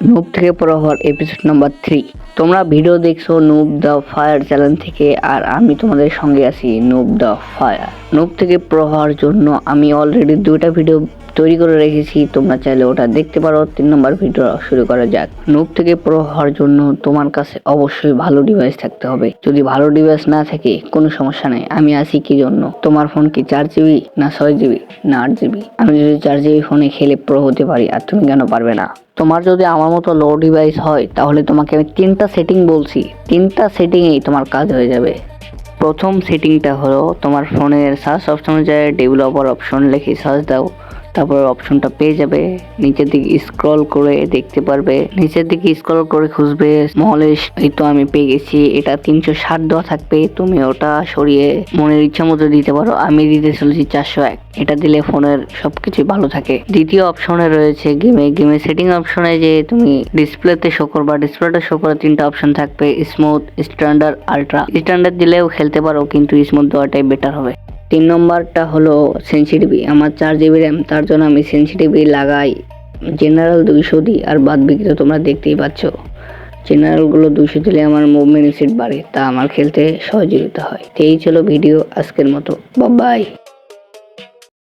Noob থেকে প্রহর episode number 3। তোমরা ভিডিও দেখছো নুব দ্য ফায়ার চ্যানেল থেকে, আর আমি তোমাদের সঙ্গে আছি নুব দ্য ফায়ার। নুব থেকে প্রহর জন্য আমি অলরেডি 2টা ভিডিও তৈরি করে রেখেছি, তোমরা চাইলে ওটা দেখতে পারো। 3 নম্বর ভিডিও শুরু করা যাক। নুব থেকে প্রো হওয়ার জন্য তোমার কাছে অবশ্যই ভালো ডিভাইস থাকতে হবে। যদি ভালো ডিভাইস না থাকে কোনো সমস্যা নেই, আমি আছি কি জন্য। তোমার ফোন কি 4GB না 6GB না 8GB? আমি যদি 4GB ফোনে খেলে প্রো হতে পারি, আর তুমি কেন পারবে না? তোমার যদি আমার মতো লো ডিভাইস হয়, তাহলে তোমাকে আমি 3টা সেটিং বলছি, 3টা সেটিংয়েই তোমার কাজ হয়ে যাবে। প্রথম সেটিংটা হলো তোমার ফোনের সার্চ অপশনের জায়গায় ডেভেলপার অপশন লিখে সার্চ দাও। তারপর অপশনটা পেয়ে যাবে, নিচের দিকে স্ক্রল করে দেখতে পারবে, নিচের দিকে স্ক্রল করে খুঁজবে স্মলেশ। এই তো আমি পেয়ে গেছি। এটা 360 দেওয়া থাকবে, তুমি ওটা সরিয়ে মনের ইচ্ছা মতো দিতে পারো। আমি দিতে চলেছি 401। এটা দিলে ফোনের সবকিছু ভালো থাকে। দ্বিতীয় অপশনে রয়েছে গেমে সেটিং অপশনে যে তুমি ডিসপ্লেতে শো করবা, ডিসপ্লেটা শো করে 3টা অপশন থাকবে, স্মুথ, স্ট্যান্ডার্ড, আলট্রা। স্ট্যান্ডার্ড দিলেও খেলতে পারো, কিন্তু স্মুথ দেওয়াটাই বেটার হবে। 3 নম্বরটা হলো সেন্সিটিভি। আমার 4GB র্যাম, তার জন্য আমি সেন্সিটিভি লাগাই জেনারেল 200 দিই, আর বাদ বাকি তো তোমরা দেখতেই পাচ্ছ। জেনারেলগুলো 200 দিলে আমার মুভমেন্ট স্পিড বাড়ে, তা আমার খেলতে সহযোগিতা হয়। তো এই ছিল ভিডিও আজকের মতো। বাই।